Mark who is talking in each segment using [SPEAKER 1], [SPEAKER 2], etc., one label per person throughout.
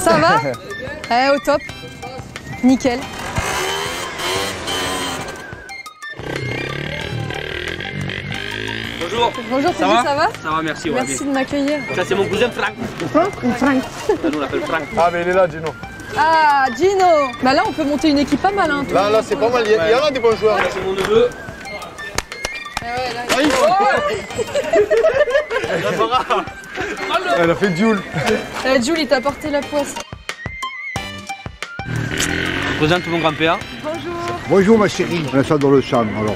[SPEAKER 1] Ça va? Au top. Nickel.
[SPEAKER 2] Bonjour.
[SPEAKER 1] Bonjour, ça va?
[SPEAKER 2] Ça va, merci.
[SPEAKER 1] Merci de m'accueillir.
[SPEAKER 2] Ça, c'est mon cousin Franck.
[SPEAKER 1] Franck ou Franck?
[SPEAKER 2] Nous, on l'appelle Franck.
[SPEAKER 3] Ah, mais il est là, Gino.
[SPEAKER 1] Ah, Gino. Bah là, on peut monter une équipe pas mal. Hein,
[SPEAKER 3] Là, c'est pas mal. Il y en a des bons joueurs.
[SPEAKER 2] Ça, c'est mon neveu.
[SPEAKER 3] Elle a fait Jules.
[SPEAKER 1] Jules, il t'a porté la poisse.
[SPEAKER 2] Je présente mon grand-père.
[SPEAKER 1] Bonjour.
[SPEAKER 4] Bonjour ma chérie, on a ça dans le champ. Alors,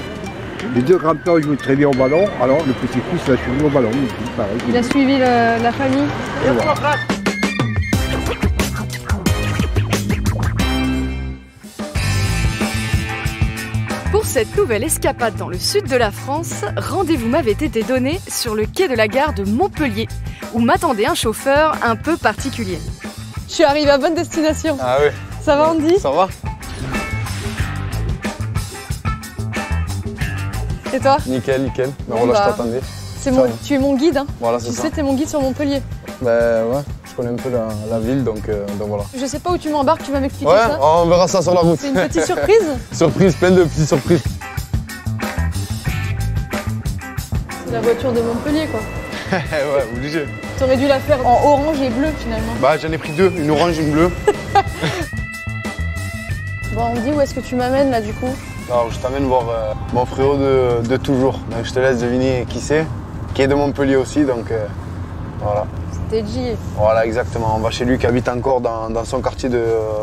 [SPEAKER 4] les deux grands-pères jouent très bien au ballon, alors le petit-fils il a suivi au ballon, pareil.
[SPEAKER 1] Il a suivi la famille.
[SPEAKER 4] Et voilà.
[SPEAKER 5] Pour cette nouvelle escapade dans le sud de la France, rendez-vous m'avait été donné sur le quai de la gare de Montpellier, où m'attendait un chauffeur un peu particulier.
[SPEAKER 1] Je suis arrivée à bonne destination.
[SPEAKER 3] Ah oui.
[SPEAKER 1] Ça va, Andy?
[SPEAKER 3] Ça va?
[SPEAKER 1] Et toi?
[SPEAKER 3] Nickel, nickel.
[SPEAKER 1] Bon,
[SPEAKER 3] Voilà,
[SPEAKER 1] bah,
[SPEAKER 3] je t'attendais.
[SPEAKER 1] Tu es mon guide, hein?
[SPEAKER 3] Voilà,
[SPEAKER 1] Tu
[SPEAKER 3] c'est ça.
[SPEAKER 1] sais, t'es mon guide sur Montpellier.
[SPEAKER 3] Ben ouais, je connais un peu la ville, donc voilà.
[SPEAKER 1] Je sais pas où tu m'embarques, tu vas m'expliquer
[SPEAKER 3] Ouais,
[SPEAKER 1] ça?
[SPEAKER 3] on verra ça sur la route.
[SPEAKER 1] C'est une petite surprise?
[SPEAKER 3] Surprise, plein de petites surprises.
[SPEAKER 1] C'est la voiture de Montpellier, quoi.
[SPEAKER 3] Ouais, obligé.
[SPEAKER 1] T'aurais dû la faire en orange et bleu, finalement.
[SPEAKER 3] Bah j'en ai pris deux, une orange et une bleue.
[SPEAKER 1] Bon, Andy, où est-ce que tu m'amènes, là, du coup?
[SPEAKER 3] Alors je t'amène voir mon frérot de toujours. Donc je te laisse deviner qui c'est, qui est de Montpellier aussi, donc voilà.
[SPEAKER 1] C'était J.
[SPEAKER 3] Voilà, exactement. On va chez lui qui habite encore dans son quartier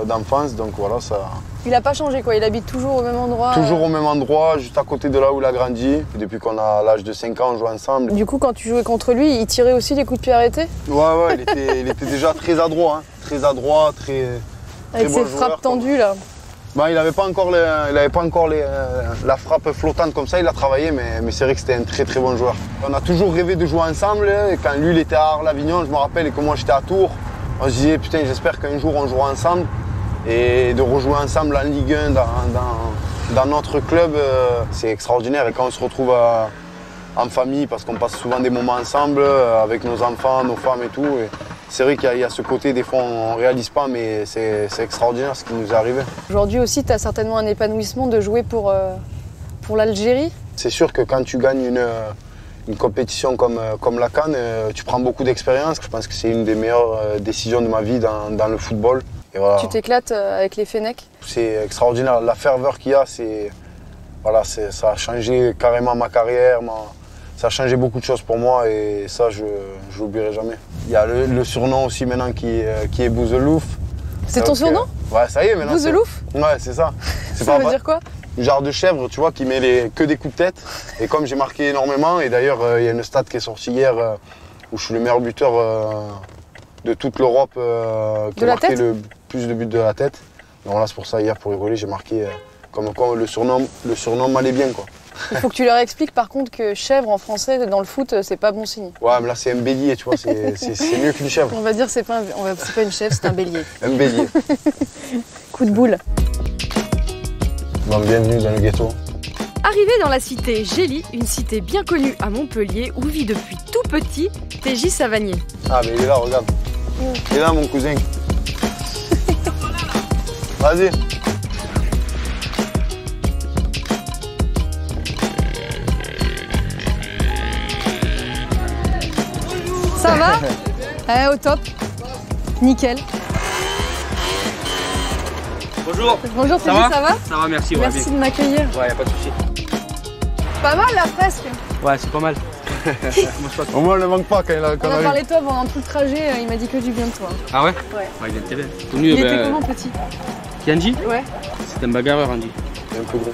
[SPEAKER 3] d'enfance, donc voilà, ça...
[SPEAKER 1] Il a pas changé, quoi. Il habite toujours au même endroit.
[SPEAKER 3] Toujours au même endroit, juste à côté de là où il a grandi. Depuis qu'on a l'âge de 5 ans, on joue ensemble.
[SPEAKER 1] Du coup, quand tu jouais contre lui, il tirait aussi des coups de pied arrêtés?
[SPEAKER 3] Ouais, il était déjà très adroit, hein. Très adroit, très
[SPEAKER 1] Avec
[SPEAKER 3] bon
[SPEAKER 1] ses
[SPEAKER 3] joueur,
[SPEAKER 1] frappes
[SPEAKER 3] quoi.
[SPEAKER 1] tendues, là.
[SPEAKER 3] Bah, il n'avait pas encore, la frappe flottante comme ça, il a travaillé, mais c'est vrai que c'était un très très bon joueur. On a toujours rêvé de jouer ensemble, et quand lui il était à Arles-Avignon, je me rappelle, et que moi j'étais à Tours, on se disait putain j'espère qu'un jour on jouera ensemble, et de rejouer ensemble en Ligue 1 dans notre club, c'est extraordinaire. Et quand on se retrouve en famille, parce qu'on passe souvent des moments ensemble, avec nos enfants, nos femmes et tout, et c'est vrai qu'il y a ce côté, des fois on ne réalise pas, mais c'est extraordinaire ce qui nous est arrivé.
[SPEAKER 1] Aujourd'hui aussi, tu as certainement un épanouissement de jouer pour l'Algérie.
[SPEAKER 3] C'est sûr que quand tu gagnes une compétition comme la CAN, tu prends beaucoup d'expérience. Je pense que c'est une des meilleures décisions de ma vie dans le football. Et voilà.
[SPEAKER 1] Tu t'éclates avec les Fennecs.
[SPEAKER 3] C'est extraordinaire. La ferveur qu'il y a, voilà, ça a changé carrément ma carrière. Ça a changé beaucoup de choses pour moi et ça, je ne l'oublierai jamais. Il y a le surnom aussi maintenant qui est Bouzelouf.
[SPEAKER 1] C'est ton surnom?
[SPEAKER 3] Ouais, ça y est maintenant.
[SPEAKER 1] Bouzelouf?
[SPEAKER 3] Ouais, c'est ça.
[SPEAKER 1] Ça veut dire quoi?
[SPEAKER 3] Genre de chèvre, tu vois, qui met que des coups de tête. Et comme j'ai marqué énormément, et d'ailleurs, il y a une stat qui est sortie hier où je suis le meilleur buteur de toute l'Europe qui a marqué le plus de buts de la tête. Donc là, c'est pour ça, hier, pour rigoler, j'ai marqué comme quoi le surnom m'allait bien, quoi.
[SPEAKER 1] Il faut que tu leur expliques par contre que chèvre en français dans le foot c'est pas bon signe.
[SPEAKER 3] Ouais mais là c'est un bélier tu vois, c'est mieux qu'une chèvre.
[SPEAKER 1] On va dire c'est pas une chèvre, c'est un bélier.
[SPEAKER 3] Un bélier.
[SPEAKER 1] Coup de boule.
[SPEAKER 3] Bon, bienvenue dans le ghetto.
[SPEAKER 5] Arrivé dans la cité Gély, une cité bien connue à Montpellier où vit depuis tout petit TJ Savanier.
[SPEAKER 3] Ah mais il est là, regarde. Il est là mon cousin. Vas-y.
[SPEAKER 1] Ça va? Au top. Nickel.
[SPEAKER 2] Bonjour.
[SPEAKER 1] Bonjour,
[SPEAKER 2] ça va?
[SPEAKER 1] Ça va?
[SPEAKER 2] Ça va, merci.
[SPEAKER 1] Merci de m'accueillir.
[SPEAKER 2] Ouais, y a pas de souci.
[SPEAKER 1] Pas mal la fresque.
[SPEAKER 2] Ouais, c'est pas mal.
[SPEAKER 3] Au moins, on ne manque pas quand il a.
[SPEAKER 1] On a parlé de toi pendant tout le trajet, il m'a dit que du bien de toi.
[SPEAKER 2] Ah ouais?
[SPEAKER 1] Ouais.
[SPEAKER 2] Il était bien.
[SPEAKER 1] Il était comment petit?
[SPEAKER 2] Qui, Andy?
[SPEAKER 1] Ouais.
[SPEAKER 2] C'est un bagarreur, Andy.
[SPEAKER 3] Un peu gros.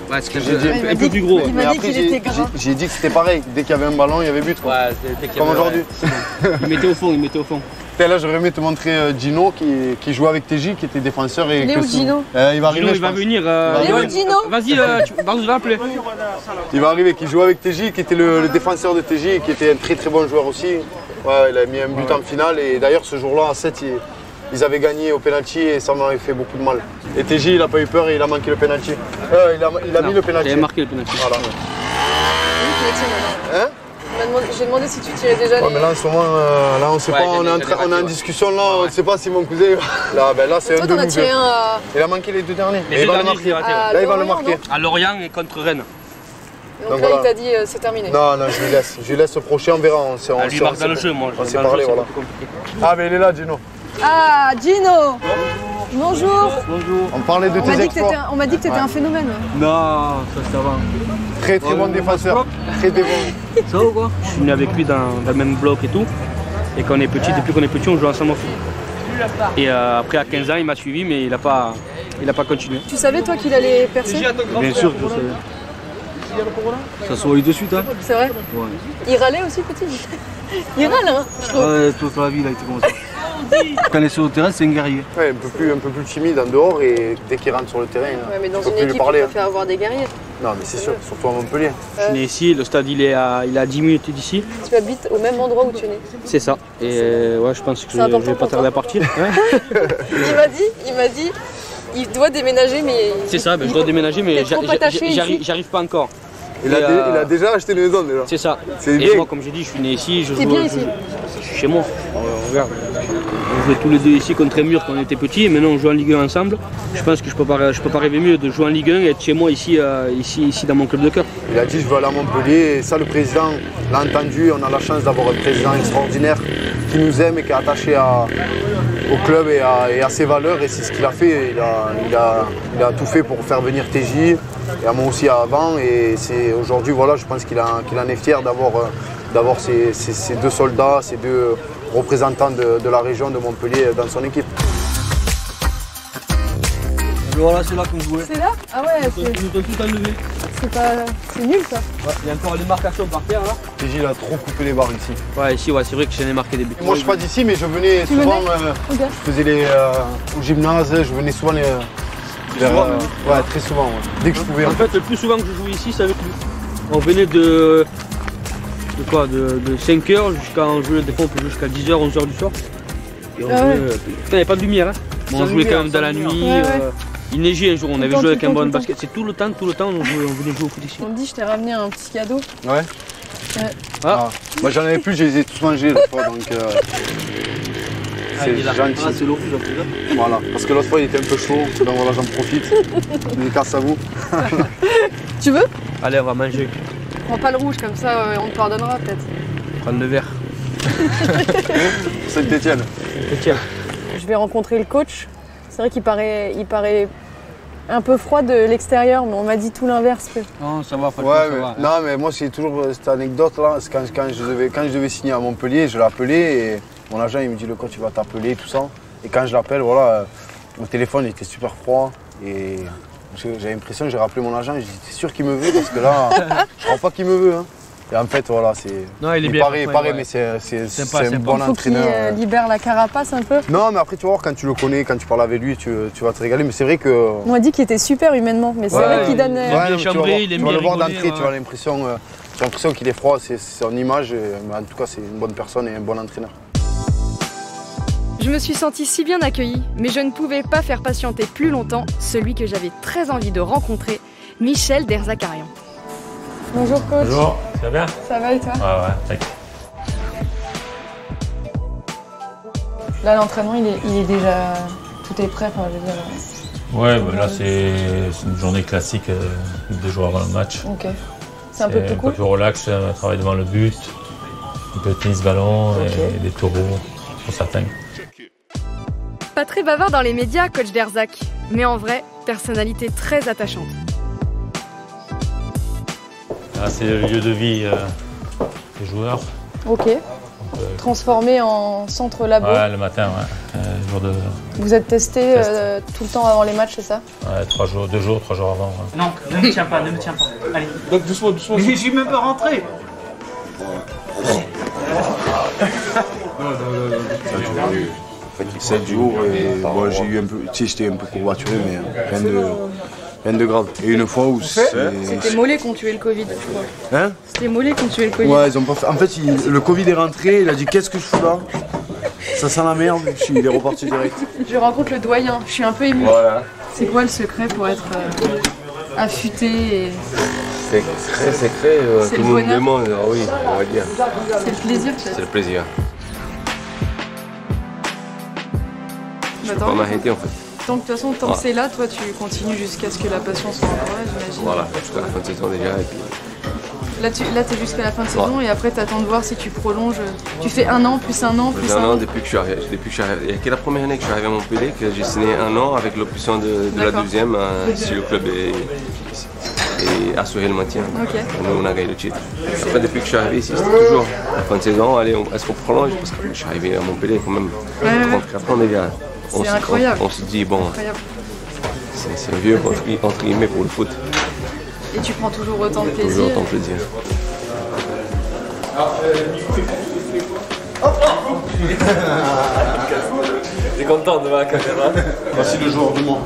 [SPEAKER 2] Ouais, c'est
[SPEAKER 3] un
[SPEAKER 2] peu plus gros.
[SPEAKER 1] Il m'a dit qu'il était gras.
[SPEAKER 3] J'ai dit que c'était pareil, dès qu'il y avait un ballon, il y avait but. Quoi.
[SPEAKER 2] Ouais, dès qu'il y avait,
[SPEAKER 3] comme aujourd'hui.
[SPEAKER 2] Ouais, il mettait au fond,
[SPEAKER 3] Et là, j'aurais aimé te montrer Gino qui jouait avec TJ, qui était défenseur. Et
[SPEAKER 1] il est où Gino?
[SPEAKER 3] Il va arriver.
[SPEAKER 2] Gino, il va venir.
[SPEAKER 1] Il est où Gino?
[SPEAKER 2] Vas-y, Barzou va appeler.
[SPEAKER 3] Il va arriver, qui jouait avec TJ, qui était le défenseur de TJ, qui était un très très bon joueur aussi. Ouais, il a mis un but en finale et d'ailleurs ce jour-là, à 7, ils avaient gagné au penalty et ça m'avait fait beaucoup de mal. Et TJ, il n'a pas eu peur et il a manqué le penalty. Il a mis le penalty.
[SPEAKER 2] Il a marqué le penalty.
[SPEAKER 3] Voilà. Hein?
[SPEAKER 1] J'ai demandé si tu tirais déjà
[SPEAKER 3] Ouais,
[SPEAKER 1] les...
[SPEAKER 3] mais là en ce moment, là on sait
[SPEAKER 2] Ouais,
[SPEAKER 3] pas, on est en discussion là, on ne sait pas si mon cousin. Là, c'est
[SPEAKER 1] Toi,
[SPEAKER 3] un de
[SPEAKER 1] t'en as
[SPEAKER 3] nous
[SPEAKER 1] tiré
[SPEAKER 3] deux.
[SPEAKER 1] un à...
[SPEAKER 3] Il a manqué les 2 derniers.
[SPEAKER 2] Les
[SPEAKER 3] Mais il
[SPEAKER 2] deux
[SPEAKER 3] va le
[SPEAKER 2] derniers, je l'ai
[SPEAKER 3] marquer.
[SPEAKER 2] raté,
[SPEAKER 1] à
[SPEAKER 3] Là il va le
[SPEAKER 1] Lorient,
[SPEAKER 3] marquer.
[SPEAKER 2] À Lorient et contre Rennes.
[SPEAKER 1] Donc
[SPEAKER 3] Donc
[SPEAKER 1] là,
[SPEAKER 3] voilà.
[SPEAKER 1] il t'a dit c'est terminé.
[SPEAKER 3] Non, non, je lui laisse. Je lui laisse ce prochain, on verra.
[SPEAKER 2] Ah, lui marque dans le jeu, moi.
[SPEAKER 3] On s'est parlé, voilà. Ah, mais il est là, Gino.
[SPEAKER 1] Ah, Gino. Bonjour.
[SPEAKER 2] Bonjour.
[SPEAKER 3] On parlait de tes exploits.
[SPEAKER 1] On m'a dit que t'étais un phénomène.
[SPEAKER 2] Non, ça va.
[SPEAKER 3] Très très bon défenseur. Très bon.
[SPEAKER 2] Ça va ou quoi? Je suis venu avec lui dans le même bloc et tout. Et quand on est petit, depuis qu'on est petit, on joue ensemble au foot. Et après, à 15 ans, il m'a suivi, mais il a pas continué.
[SPEAKER 1] Tu savais, toi, qu'il allait percer?
[SPEAKER 2] Bien sûr que je savais. Ça se voit de suite, hein?
[SPEAKER 1] C'est vrai?
[SPEAKER 2] Ouais.
[SPEAKER 1] Il râlait aussi, petit? Il râle, hein, je trouve.
[SPEAKER 2] Ouais, toute la vie, il a été comme ça. Quand il est sur le terrain, c'est un guerrier.
[SPEAKER 3] Ouais, un peu plus timide en dehors et dès qu'il rentre sur le terrain,
[SPEAKER 1] Ouais, mais dans
[SPEAKER 3] on peut
[SPEAKER 1] une
[SPEAKER 3] plus lui
[SPEAKER 1] équipe,
[SPEAKER 3] parler.
[SPEAKER 1] il faut faire avoir des guerriers.
[SPEAKER 3] Non, mais c'est sûr, surtout à Montpellier.
[SPEAKER 2] Je suis né ici, le stade il est à 10 minutes d'ici.
[SPEAKER 1] Tu habites au même endroit où tu es né.
[SPEAKER 2] C'est ça. Et ouais, je pense que je
[SPEAKER 1] important
[SPEAKER 2] vais pas
[SPEAKER 1] pour
[SPEAKER 2] tarder
[SPEAKER 1] toi.
[SPEAKER 2] à partir. Ouais.
[SPEAKER 1] Il m'a dit, il doit déménager, mais...
[SPEAKER 2] C'est ça, je dois déménager, mais
[SPEAKER 1] T'es trop attaché ici.
[SPEAKER 2] j'arrive pas encore.
[SPEAKER 3] Il a déjà acheté une maison déjà.
[SPEAKER 2] C'est ça.
[SPEAKER 3] C'est
[SPEAKER 2] Et
[SPEAKER 3] bien.
[SPEAKER 2] moi, comme j'ai dit, je suis né ici.
[SPEAKER 1] T'es bien ici.
[SPEAKER 2] Je suis chez moi. Regarde. On jouait tous les deux ici contre Mur quand on était petits, et maintenant on joue en Ligue 1 ensemble. Je pense que je peux pas rêver mieux de jouer en Ligue 1 et être chez moi ici dans mon club de cœur.
[SPEAKER 3] Il a dit je veux aller à Montpellier et ça le président l'a entendu. On a la chance d'avoir un président extraordinaire qui nous aime et qui est attaché au club et à ses valeurs et c'est ce qu'il a fait. Il a tout fait pour faire venir TJ et à moi aussi avant et c'est aujourd'hui voilà je pense qu'il en est fier d'avoir ces 2 soldats, ces 2 représentants de la région de Montpellier dans son équipe.
[SPEAKER 2] Voilà, c'est là qu'on jouait.
[SPEAKER 1] C'est là? Ah ouais,
[SPEAKER 2] Ils nous ont tout enlevé.
[SPEAKER 1] c'est nul, ça.
[SPEAKER 2] Ouais, il y a encore des marcations par terre là.
[SPEAKER 3] TJ il a trop coupé les barres ici.
[SPEAKER 2] Ouais, ici, ouais, c'est vrai que j'en ai marqué des buts.
[SPEAKER 3] Moi je suis pas d'ici mais je venais
[SPEAKER 1] Tu
[SPEAKER 3] souvent,
[SPEAKER 1] venais Ok.
[SPEAKER 3] je faisais au gymnase, je venais souvent ouais, très souvent, ouais. Dès que je pouvais.
[SPEAKER 2] En fait, le plus souvent que je jouais ici, c'est avec lui. On venait de 5h jusqu'à, on jouait, des fois on peut jouer jusqu'à 10h, 11h du soir. Et on
[SPEAKER 1] Ah
[SPEAKER 2] jouait,
[SPEAKER 1] ouais.
[SPEAKER 2] putain, il n'y avait pas de lumière, hein. Mais on jouait quand même dans la nuit.
[SPEAKER 1] Ouais, ouais.
[SPEAKER 2] Il neigeait un jour, on avait
[SPEAKER 1] temps,
[SPEAKER 2] joué avec
[SPEAKER 1] tout
[SPEAKER 2] un
[SPEAKER 1] le
[SPEAKER 2] bon
[SPEAKER 1] temps, tout le
[SPEAKER 2] basket. C'est tout le temps, on venait jouer au foot ici.
[SPEAKER 1] On me dit, je t'ai ramené un petit cadeau.
[SPEAKER 3] Ouais.
[SPEAKER 2] Ah,
[SPEAKER 3] Moi j'en avais plus, je les ai tous mangés l'autre fois donc c'est gentil.
[SPEAKER 2] Ah, c'est l'eau rouge, après, là.
[SPEAKER 3] Voilà, parce que l'autre fois il était un peu chaud, donc voilà j'en profite. Dédicace à vous.
[SPEAKER 1] Tu veux?
[SPEAKER 2] Allez, on va manger.
[SPEAKER 1] Prends pas le rouge, comme ça, on te pardonnera peut-être.
[SPEAKER 2] Prendre le verre.
[SPEAKER 3] Saint-Etienne.
[SPEAKER 2] Et tiens.
[SPEAKER 1] Je vais rencontrer le coach. C'est vrai qu'il paraît un peu froid de l'extérieur, mais on m'a dit tout l'inverse.
[SPEAKER 2] Non, ça va,
[SPEAKER 3] Ouais, non mais moi c'est toujours cette anecdote là, c'est quand je devais signer à Montpellier, je l'ai appelé et mon agent il me dit le coach il va t'appeler tout ça. Et quand je l'appelle, voilà, au téléphone il était super froid et j'ai l'impression que j'ai rappelé mon agent, j'ai dit t'es sûr qu'il me veut parce que là je crois pas qu'il me veut. Hein. Et en fait voilà c'est.
[SPEAKER 2] Non, il est bien.
[SPEAKER 3] Paraît,
[SPEAKER 2] Ouais.
[SPEAKER 3] mais c'est un
[SPEAKER 2] sympa.
[SPEAKER 3] bon
[SPEAKER 1] Il faut qu'il
[SPEAKER 3] entraîneur.
[SPEAKER 1] libère la carapace un peu.
[SPEAKER 3] Non mais après tu vas voir quand tu le connais, quand tu parles avec lui, tu vas te régaler. Mais c'est vrai que.
[SPEAKER 1] On m'a dit qu'il était super humainement, mais c'est
[SPEAKER 3] Ouais,
[SPEAKER 1] vrai qu'il donne.
[SPEAKER 2] bien
[SPEAKER 3] mais tu vas
[SPEAKER 2] chambré,
[SPEAKER 3] voir-
[SPEAKER 2] il aime
[SPEAKER 3] tu vas
[SPEAKER 2] bien
[SPEAKER 3] le voir
[SPEAKER 2] rigoler,
[SPEAKER 3] d'entrée,
[SPEAKER 2] ouais.
[SPEAKER 3] tu as l'impression qu'il est froid, c'est son image, mais en tout cas c'est une bonne personne et un bon entraîneur.
[SPEAKER 5] Je me suis sentie si bien accueillie, mais je ne pouvais pas faire patienter plus longtemps celui que j'avais très envie de rencontrer, Michel Derzakarian.
[SPEAKER 1] Bonjour coach.
[SPEAKER 6] Bonjour, ça va bien?
[SPEAKER 1] Ça va et toi?
[SPEAKER 6] Ouais, tac.
[SPEAKER 1] Là l'entraînement il est déjà. Tout est prêt, enfin, je veux dire.
[SPEAKER 6] Ouais, bah là c'est une journée classique 2 jours avant le match.
[SPEAKER 1] Ok. C'est un peu plus
[SPEAKER 6] Un
[SPEAKER 1] cool.
[SPEAKER 6] peu plus relax, un travail devant le but, un peu de tennis-ballon et des taureaux pour certains.
[SPEAKER 5] Pas très bavard dans les médias, coach Derzak, mais en vrai, personnalité très attachante.
[SPEAKER 6] Ah, c'est le lieu de vie des joueurs.
[SPEAKER 1] Ok. Transformé en centre labo.
[SPEAKER 6] Ouais, le matin, ouais. Jour de,
[SPEAKER 1] Vous êtes testé
[SPEAKER 6] Test.
[SPEAKER 1] tout le temps avant les matchs, c'est ça?
[SPEAKER 6] ouais, 3 jours, 2 jours, 3 jours avant. Ouais.
[SPEAKER 7] Non, ne me tiens pas, ne me tiens pas. Allez.
[SPEAKER 2] Donc doucement, doucement.
[SPEAKER 7] Mais je suis même pas rentré.
[SPEAKER 3] En fait, 7 jours et bon, j'ai eu un peu, tu sais, j'étais un peu courbaturé, mais rien de grave. Et une fois où
[SPEAKER 1] C'était Mollet qui ont tué le Covid, je crois.
[SPEAKER 3] Hein?
[SPEAKER 1] C'était Mollet qui ont tué le Covid.
[SPEAKER 3] Ouais, ils ont pas fait. En fait, le Covid est rentré, il a dit qu'est-ce que je fous là? Ça sent la merde, il est reparti direct.
[SPEAKER 1] Je rencontre le doyen, je suis un peu émue.
[SPEAKER 3] Voilà.
[SPEAKER 1] C'est quoi le secret pour être affûté et
[SPEAKER 8] C'est très secret, tout le monde demande, oui, on va dire.
[SPEAKER 5] C'est le plaisir peut-être.
[SPEAKER 8] C'est le plaisir.
[SPEAKER 5] Je
[SPEAKER 8] peux pas m'arrêter en fait.
[SPEAKER 5] Donc de toute façon, tant que c'est là, toi tu continues jusqu'à ce que la passion soit encore là, j'imagine.
[SPEAKER 8] Voilà, jusqu'à la fin de saison déjà. Et puis...
[SPEAKER 5] Là t'es jusqu'à la fin de saison et après t'attends de voir si tu prolonges. Tu fais 1 an, plus 1 an, plus 1 an.
[SPEAKER 8] Depuis que je suis arrivé. Il n'y a que la première année que je suis arrivé à Montpellier que j'ai signé 1 an avec l'option de la deuxième si le club est assuré le maintien.
[SPEAKER 5] Okay.
[SPEAKER 8] Nous on a gagné le titre. Après depuis que je suis arrivé ici, c'était toujours la fin de saison, allez, est-ce qu'on prolonge? Parce que je suis arrivé à Montpellier quand même 34 ans déjà.
[SPEAKER 5] C'est incroyable.
[SPEAKER 8] On se dit bon, c'est vieux entre guillemets pour le foot.
[SPEAKER 5] Et tu prends toujours autant de plaisir.
[SPEAKER 8] Toujours autant de plaisir.
[SPEAKER 6] T'es content devant la caméra?
[SPEAKER 3] Voici le joueur du monde.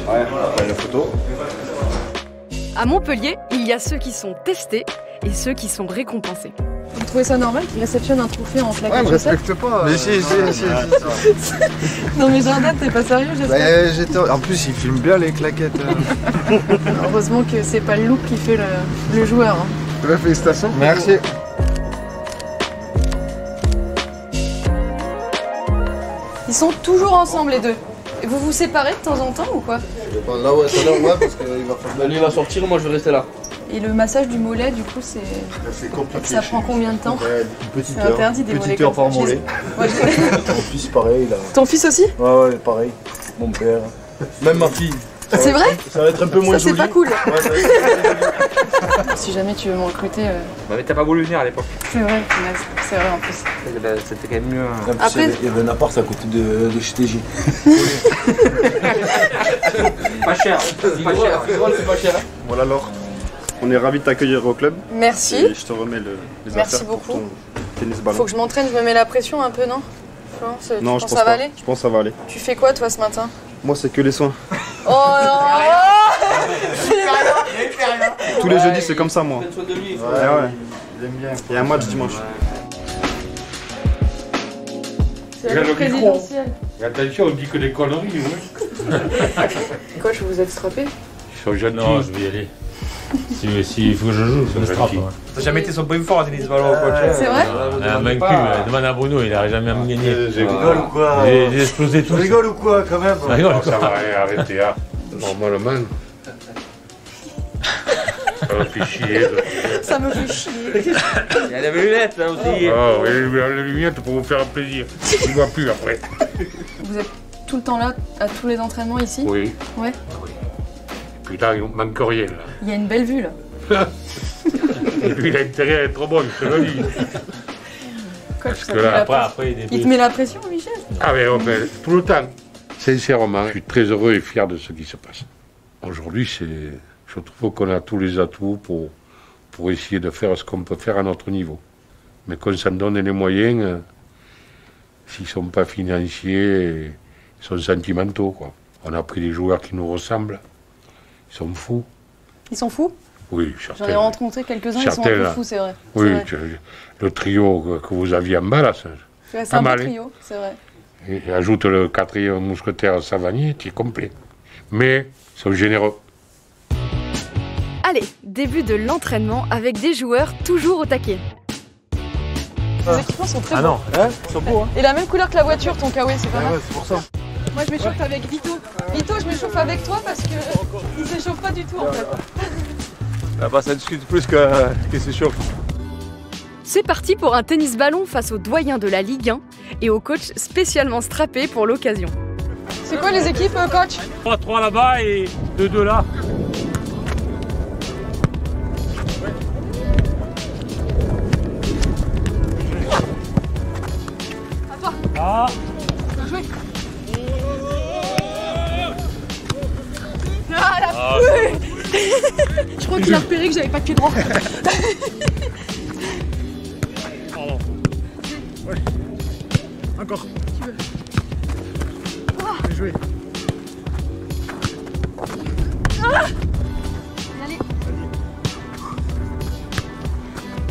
[SPEAKER 3] Ouais, après la photo.
[SPEAKER 5] À Montpellier, il y a ceux qui sont testés et ceux qui sont récompensés.
[SPEAKER 1] Vous trouvez ça normal qu'il réceptionne un trophée en claquette?
[SPEAKER 3] Ouais, me respecte pas. Mais si.
[SPEAKER 1] Non mais Jordan, t'es pas sérieux, j'espère?
[SPEAKER 3] En plus, il filme bien les claquettes.
[SPEAKER 1] Heureusement que c'est pas le look qui fait le joueur. Hein.
[SPEAKER 3] Félicitations. Merci.
[SPEAKER 1] Ils sont toujours ensemble les deux. Et vous vous séparez de temps en temps ou quoi?
[SPEAKER 3] Là, ouais, c'est normal parce qu'il va faire.
[SPEAKER 2] Lui il va sortir, moi je vais rester là.
[SPEAKER 1] Et le massage du mollet, du coup, c'est
[SPEAKER 3] compliqué.
[SPEAKER 1] Ça prend combien de temps?
[SPEAKER 3] Petite
[SPEAKER 1] heure. C'est interdit des mollets.
[SPEAKER 3] Petite heure par mollet.
[SPEAKER 1] Ouais,
[SPEAKER 3] Mon fils, pareil. Là.
[SPEAKER 1] Ton fils aussi?
[SPEAKER 3] Ouais, pareil. Mon père. Même ma fille.
[SPEAKER 1] C'est vrai?
[SPEAKER 3] Ça va être un peu moins joli.
[SPEAKER 1] Ça, c'est pas cool.
[SPEAKER 3] Ouais,
[SPEAKER 1] si jamais tu veux me recruter.
[SPEAKER 2] Bah, mais t'as pas voulu venir à l'époque.
[SPEAKER 1] C'est vrai, c'est vrai en plus.
[SPEAKER 2] C'était quand même mieux.
[SPEAKER 3] Après, il y avait un appart à côté de chez TJ.
[SPEAKER 2] Pas cher. C'est pas cher.
[SPEAKER 9] Voilà alors. On est ravis de t'accueillir au club.
[SPEAKER 1] Merci.
[SPEAKER 9] Et je te remets les
[SPEAKER 1] Merci
[SPEAKER 9] affaires
[SPEAKER 1] beaucoup.
[SPEAKER 9] pour ton tennis ballon.
[SPEAKER 1] Faut que je m'entraîne, je me mets la pression un peu, non?
[SPEAKER 9] Non, je pense
[SPEAKER 1] ça va aller?
[SPEAKER 9] Je pense que ça va aller.
[SPEAKER 1] Tu fais quoi toi ce matin?
[SPEAKER 9] Moi, c'est que les soins.
[SPEAKER 1] Oh non!
[SPEAKER 9] Tous les jeudis, c'est comme ça, moi.
[SPEAKER 3] Ouais. Il aime bien.
[SPEAKER 9] Il y a un match dimanche.
[SPEAKER 1] C'est la présidentielle.
[SPEAKER 10] Et attention, on dit que des conneries, oui.
[SPEAKER 1] Coach, vous êtes strappé?
[SPEAKER 10] Ils sont gentils.
[SPEAKER 6] Non, je vais y aller. Si il faut que je joue, je me strappe.
[SPEAKER 2] T'as jamais été son point fort à tennis ballon, coach.
[SPEAKER 1] C'est vrai?
[SPEAKER 6] Un vaincu, demande à Bruno, il n'arrive jamais à me gagner.
[SPEAKER 3] Je rigole ou quoi?
[SPEAKER 6] J'ai explosé tout.
[SPEAKER 3] Je rigole ou quoi quand même?
[SPEAKER 10] Ça va arrêter, hein. Normalement. Ça me fait chier.
[SPEAKER 1] Ça me fait chier.
[SPEAKER 2] Il y a les lunettes là aussi.
[SPEAKER 10] Ah oui, les lunettes pour vous faire un plaisir. Je ne vois plus après.
[SPEAKER 1] Vous êtes tout le temps là, à tous les entraînements ici?
[SPEAKER 10] Oui.
[SPEAKER 1] Ouais.
[SPEAKER 10] Et puis là, il ne manque rien là.
[SPEAKER 1] Il y a une belle vue là.
[SPEAKER 10] Et puis il a intérêt à être bon, je te le dis.
[SPEAKER 1] Coach,
[SPEAKER 10] Parce que là,
[SPEAKER 6] après,
[SPEAKER 1] il te met la pression, Michel?
[SPEAKER 10] Ah mais tout le temps. Sincèrement, je suis très heureux et fier de ce qui se passe. Aujourd'hui, je trouve qu'on a tous les atouts pour essayer de faire ce qu'on peut faire à notre niveau. Mais qu'on s'en donne les moyens, s'ils ne sont pas financiers, ils sont sentimentaux, quoi. On a pris des joueurs qui nous ressemblent. Ils sont fous.
[SPEAKER 1] Ils sont fous?
[SPEAKER 10] Oui, certains.
[SPEAKER 1] J'en ai rencontré quelques-uns, ils sont un peu fous, c'est vrai.
[SPEAKER 10] Oui, le trio que vous aviez en bas, là,
[SPEAKER 1] c'est un bon trio, c'est vrai.
[SPEAKER 10] Et ajoute le 4e mousquetaire Savanier, tu es complet. Mais ils sont généreux.
[SPEAKER 5] Allez, début de l'entraînement avec des joueurs toujours au taquet.
[SPEAKER 1] Les équipements sont très beaux.
[SPEAKER 2] Non, ils sont beaux.
[SPEAKER 1] Et la même couleur que la voiture, ton Kawaii, c'est pas mal.
[SPEAKER 3] Ouais, c'est pour ça.
[SPEAKER 1] Moi, je m'échauffe avec Vito. Vito, je m'échauffe avec toi parce que il s'échauffe pas du tout en fait.
[SPEAKER 8] Là-bas, ça discute plus que s'échauffe.
[SPEAKER 5] C'est parti pour un tennis ballon face aux doyens de la Ligue 1 et au coach spécialement strappé pour l'occasion.
[SPEAKER 1] C'est quoi les équipes, coach?
[SPEAKER 10] 3-3 là-bas et 2-2 là.
[SPEAKER 1] À toi.
[SPEAKER 10] Ah.
[SPEAKER 1] Bien joué. Je crois qu'il a repéré que j'avais pas de pied droit.
[SPEAKER 9] Ouais. Encore. Bien joué.
[SPEAKER 1] Allez.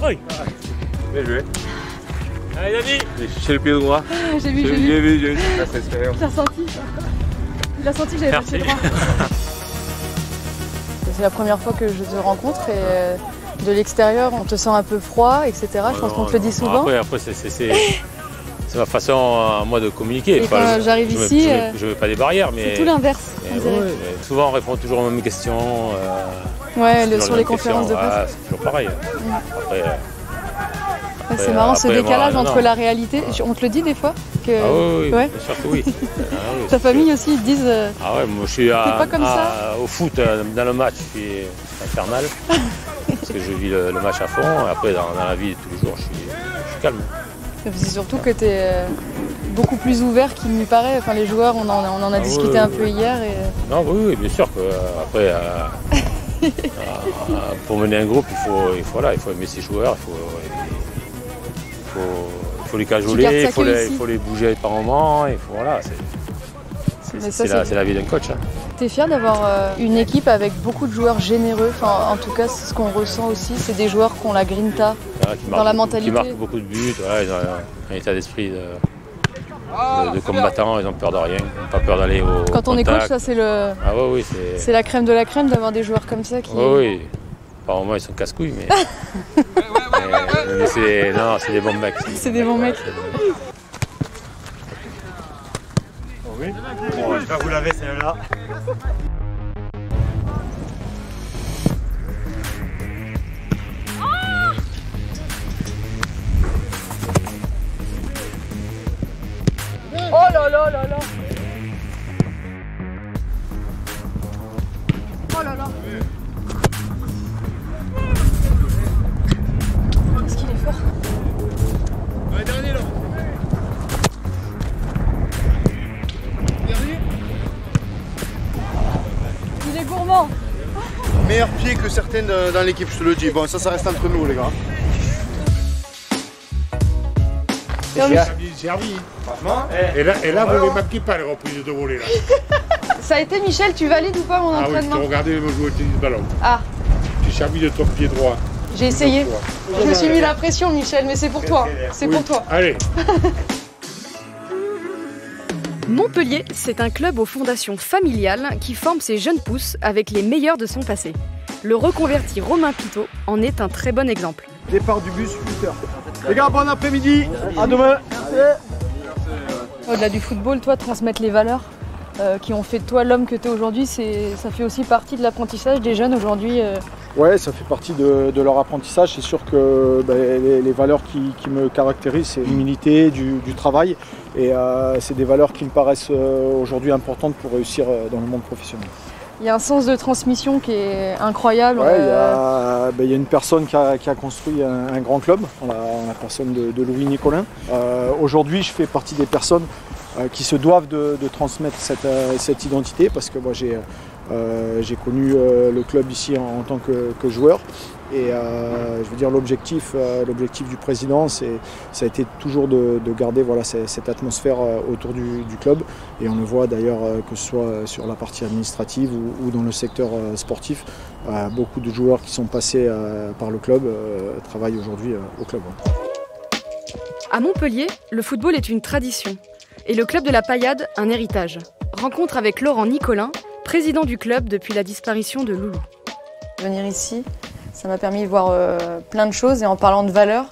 [SPEAKER 10] Oui.
[SPEAKER 8] Bien joué.
[SPEAKER 6] Allez, David.
[SPEAKER 8] J'ai cherché le pied droit.
[SPEAKER 1] J'ai vu.
[SPEAKER 8] J'ai vu. Ça, c'est expérience.
[SPEAKER 1] T'as senti? Il a senti que j'avais pas le pied droit. C'est la première fois que je te rencontre et de l'extérieur, on te sent un peu froid, etc. Je pense qu'on te le dit souvent.
[SPEAKER 6] Après c'est ma façon, moi, de communiquer.
[SPEAKER 1] Et quand j'arrive ici...
[SPEAKER 6] Je veux pas des barrières, mais...
[SPEAKER 1] C'est tout l'inverse, on dirait.
[SPEAKER 6] Ouais, souvent, on répond toujours aux mêmes questions.
[SPEAKER 1] Ouais, sur les conférences de presse.
[SPEAKER 6] C'est toujours pareil. Après,
[SPEAKER 1] c'est marrant ce décalage entre la réalité. On te le dit des fois que...
[SPEAKER 6] Ah oui,
[SPEAKER 1] ouais.
[SPEAKER 6] bien sûr que oui.
[SPEAKER 1] Ta famille aussi, ils te disent...
[SPEAKER 6] Ah ouais, moi je suis
[SPEAKER 1] pas comme ça.
[SPEAKER 6] Au foot, dans le match, je suis infernal. Parce que je vis le match à fond. Et après, dans la vie de tous les jours, je suis calme.
[SPEAKER 1] C'est surtout que tu es beaucoup plus ouvert qu'il n'y paraît. Enfin, les joueurs, on en a discuté un peu hier. Et...
[SPEAKER 6] Non, oui, bien sûr. Après, pour mener un groupe, il faut aimer ses joueurs. Il faut les cajoler, il faut les bouger par moment. C'est la vie d'un coach. Hein.
[SPEAKER 1] Tu es fier d'avoir une équipe avec beaucoup de joueurs généreux. Enfin, en tout cas, c'est ce qu'on ressent aussi. C'est des joueurs qui ont la grinta dans la mentalité.
[SPEAKER 6] Qui marquent beaucoup de buts. Ouais, ils ont un état d'esprit de combattants. Ils n'ont peur de rien. Ils n'ont pas peur d'aller au
[SPEAKER 1] Quand on est coach, ça c'est c'est la crème de la crème d'avoir des joueurs comme ça.
[SPEAKER 6] Oui. Par moments, ils sont casse-couilles, mais... mais c'est des bons mecs.
[SPEAKER 1] C'est des bons mecs.
[SPEAKER 9] Oui. Bon, je vais vous laver celle-là.
[SPEAKER 1] Oh là là là là. Oh là là. Qu'est-ce qu'il est fort.
[SPEAKER 9] Ouais, dernier là.
[SPEAKER 1] Il est gourmand.
[SPEAKER 9] Meilleur pied que certaines dans l'équipe, je te le dis. Bon, ça reste entre nous, les gars.
[SPEAKER 10] Servi. Et là, vous ne marquez pas les reprises de volée. Là.
[SPEAKER 1] Ça a été, Michel, tu valides ou pas mon entraînement?
[SPEAKER 10] Ah oui, je te regardais me jouer au tennis ballon.
[SPEAKER 1] Ah.
[SPEAKER 10] Tu servi de ton pied droit.
[SPEAKER 1] J'ai essayé. Je me suis mis la pression, Michel, mais c'est pour toi. C'est pour toi.
[SPEAKER 10] Allez.
[SPEAKER 5] Montpellier, c'est un club aux fondations familiales qui forme ses jeunes pousses avec les meilleurs de son passé. Le reconverti Romain Pitot en est un très bon exemple.
[SPEAKER 9] Départ du bus 8h. Les gars, bon après-midi. À demain.
[SPEAKER 1] Au-delà du football, toi, transmettre les valeurs qui ont fait de toi l'homme que tu es aujourd'hui, ça fait aussi partie de l'apprentissage des jeunes aujourd'hui.
[SPEAKER 11] Ouais, ça fait partie de leur apprentissage. C'est sûr que les valeurs qui me caractérisent, c'est l'humilité, du travail. Et c'est des valeurs qui me paraissent aujourd'hui importantes pour réussir dans le monde professionnel.
[SPEAKER 1] Il y a un sens de transmission qui est incroyable.
[SPEAKER 11] Ouais, il y a une personne qui a construit un grand club, la personne de Louis Nicolin. Aujourd'hui, je fais partie des personnes qui se doivent de transmettre cette identité parce que moi j'ai connu le club ici en tant que joueur. Et je veux dire, l'objectif du président, ça a été toujours de garder cette atmosphère autour du club. Et on le voit d'ailleurs, que ce soit sur la partie administrative ou dans le secteur sportif, beaucoup de joueurs qui sont passés par le club travaillent aujourd'hui au club.
[SPEAKER 5] À Montpellier, le football est une tradition. Et le club de la Paillade, un héritage. Rencontre avec Laurent Nicolin, président du club depuis la disparition de Loulou.
[SPEAKER 1] Venir ici, ça m'a permis de voir plein de choses et en parlant de valeurs,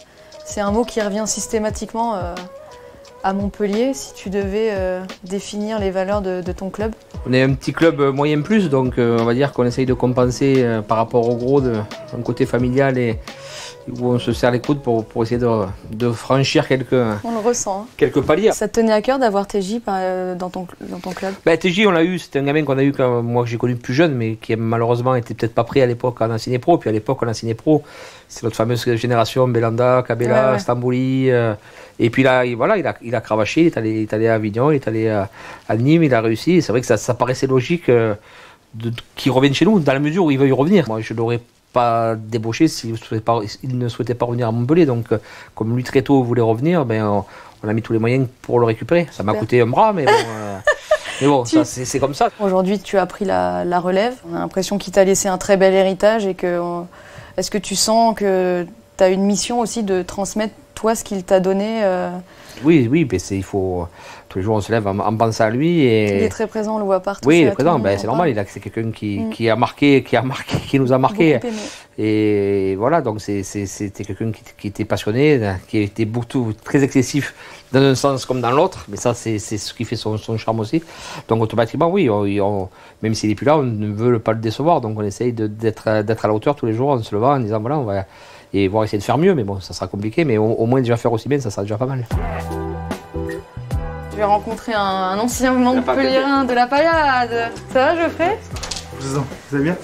[SPEAKER 1] c'est un mot qui revient systématiquement à Montpellier. Si tu devais définir les valeurs de ton club.
[SPEAKER 12] On est un petit club moyen plus, donc on va dire qu'on essaye de compenser par rapport au gros d'un côté familial et où on se serre les coudes pour essayer de franchir quelques paliers.
[SPEAKER 1] Ça te tenait à cœur d'avoir TJ dans ton club?
[SPEAKER 12] TJ, on l'a eu, c'était un gamin qu'on a eu quand moi que j'ai connu plus jeune, mais qui malheureusement était peut-être pas prêt à l'époque en Anciné Pro. Puis à l'époque, en Anciné Pro, c'est notre fameuse génération, Belanda, Cabella, Stambouli. Et puis là, il a cravaché, il est allé à Avignon, il est allé à Nîmes, il a réussi. Et c'est vrai que ça paraissait logique qu'il revienne chez nous, dans la mesure où il veut y revenir. Moi, je l'aurais pas débauché s'il ne souhaitait pas revenir à Montpellier. Donc, comme lui très tôt voulait revenir, on a mis tous les moyens pour le récupérer. Ça m'a coûté un bras, mais bon, mais bon c'est comme ça.
[SPEAKER 1] Aujourd'hui, tu as pris la relève. On a l'impression qu'il t'a laissé un très bel héritage. Est-ce que tu sens que tu as une mission aussi de transmettre, toi, ce qu'il t'a donné
[SPEAKER 12] Oui, il faut... Tous les jours, on se lève en pensant à lui. Et...
[SPEAKER 1] Il est très présent, on le voit partout.
[SPEAKER 12] Oui, il est présent, c'est normal, c'est quelqu'un qui a marqué, qui nous a marqué. Et voilà, donc c'était quelqu'un qui était passionné, qui était très excessif dans un sens comme dans l'autre, mais ça, c'est ce qui fait son charme aussi. Donc automatiquement, oui, même s'il n'est plus là, on ne veut pas le décevoir, donc on essaye d'être à la hauteur tous les jours en se levant, en disant voilà, on va essayer de faire mieux, mais bon, ça sera compliqué, mais au moins déjà faire aussi bien, ça sera déjà pas mal.
[SPEAKER 1] Je vais rencontrer un ancien Montpellierin de la paillade. Ça va, Geoffrey?
[SPEAKER 9] Vous allez bien?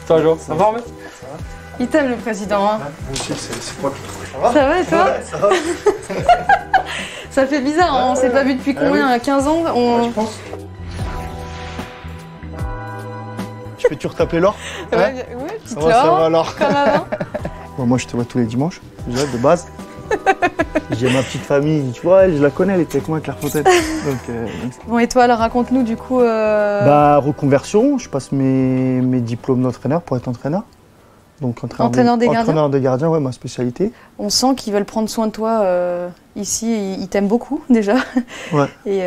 [SPEAKER 2] Ça va, Jo? Ça va,
[SPEAKER 1] Il t'aime, le président. Hein?
[SPEAKER 9] Moi aussi, c'est quoi?
[SPEAKER 1] Ça va et toi?
[SPEAKER 9] Ouais, ça va.
[SPEAKER 1] Ça fait bizarre, hein, on s'est pas vu depuis combien? 15 ans
[SPEAKER 9] Je pense. Je peux-tu retaper l'or?
[SPEAKER 1] Ouais, petite Laure,
[SPEAKER 9] ça va alors.
[SPEAKER 1] comme avant.
[SPEAKER 9] Bon, moi, je te vois tous les dimanches, déjà, de base. J'ai ma petite famille, tu vois, je la connais, elle était avec moi à Clairefontaine.
[SPEAKER 1] Bon, et toi, alors raconte-nous du coup.
[SPEAKER 9] Bah, reconversion, je passe mes diplômes d'entraîneur pour être entraîneur. Donc,
[SPEAKER 1] entraîneur des gardiens.
[SPEAKER 9] Entraîneur des gardiens, ouais, ma spécialité.
[SPEAKER 1] On sent qu'ils veulent prendre soin de toi ici, ils t'aiment beaucoup déjà.
[SPEAKER 9] Ouais.
[SPEAKER 1] Et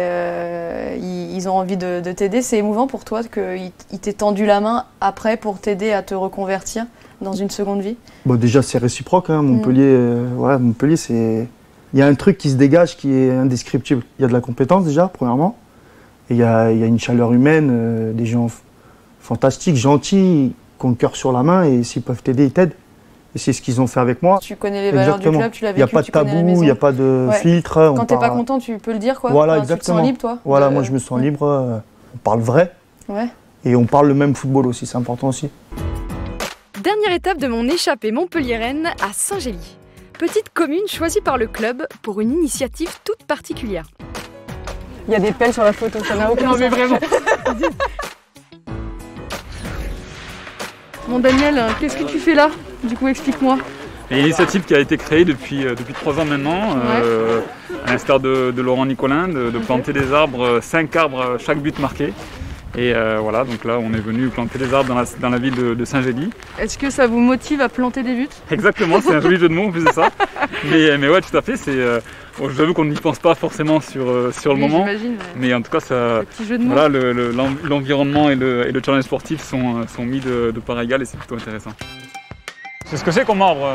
[SPEAKER 1] ils ont envie de t'aider. C'est émouvant pour toi qu'ils t'aient tendu la main après pour t'aider à te reconvertir dans une seconde vie?
[SPEAKER 9] Bon, déjà, c'est réciproque. Hein. Montpellier, Montpellier, c'est... Il y a un truc qui se dégage qui est indescriptible. Il y a de la compétence déjà, premièrement. Et il y a une chaleur humaine, des gens fantastiques, gentils, qui ont le cœur sur la main et s'ils peuvent t'aider, ils t'aident. Et c'est ce qu'ils ont fait avec moi.
[SPEAKER 1] Tu connais les valeurs du club, tu l'as vécu,
[SPEAKER 9] il n'y a pas de tabou, il n'y a pas de filtre.
[SPEAKER 1] Quand tu n'es pas content, tu peux le dire, quoi.
[SPEAKER 9] Voilà,
[SPEAKER 1] enfin,
[SPEAKER 9] exactement.
[SPEAKER 1] Tu te sens libre, toi?
[SPEAKER 9] Voilà, moi je me sens libre. On parle vrai.
[SPEAKER 1] Ouais.
[SPEAKER 9] Et on parle le même football aussi, c'est important aussi.
[SPEAKER 5] Dernière étape de mon échappée montpelliéraine à Saint-Gély. Petite commune choisie par le club pour une initiative toute particulière.
[SPEAKER 1] Il y a des pelles sur la photo, ça n'a aucun sens.
[SPEAKER 5] Non mais vraiment.
[SPEAKER 1] Bon Daniel, qu'est-ce que tu fais là? Du coup, explique-moi.
[SPEAKER 13] Il y a une initiative qui a été créée depuis 3 ans maintenant, à l'instar de Laurent Nicolin, de planter des arbres, 5 arbres chaque but marqué. Et voilà, donc là on est venu planter des arbres dans la ville de Saint-Gély.
[SPEAKER 1] Est-ce que ça vous motive à planter des buts?
[SPEAKER 13] Exactement, c'est un joli jeu de mots en plus de ça. Mais ouais, tout à fait, j'avoue qu'on n'y pense pas forcément sur le moment. Mais en tout cas, voilà, l'environnement et le challenge sportif sont mis de part égale et c'est plutôt intéressant. C'est ce que c'est comme arbre.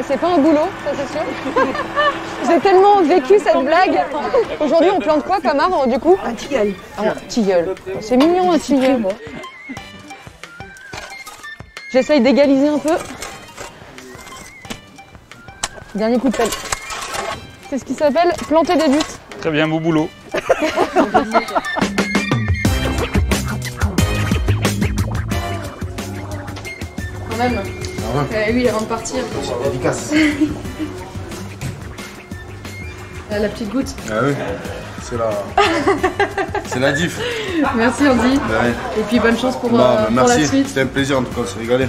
[SPEAKER 1] C'est pas un boulot, ça c'est sûr. J'ai tellement vécu cette blague. Aujourd'hui, on plante quoi comme arbre du coup? Un tilleul. Un tilleul. C'est mignon un tilleul. J'essaye d'égaliser un peu. Dernier coup de pelle. C'est ce qui s'appelle planter des buts.
[SPEAKER 13] Très bien, beau boulot.
[SPEAKER 1] Quand même. Oui, avant de partir.
[SPEAKER 9] Efficace.
[SPEAKER 1] La petite goutte.
[SPEAKER 9] Ah oui, c'est la diff.
[SPEAKER 1] Merci Andy. Et puis bonne chance pour la suite.
[SPEAKER 9] C'était un plaisir en tout cas, on s'est régalé.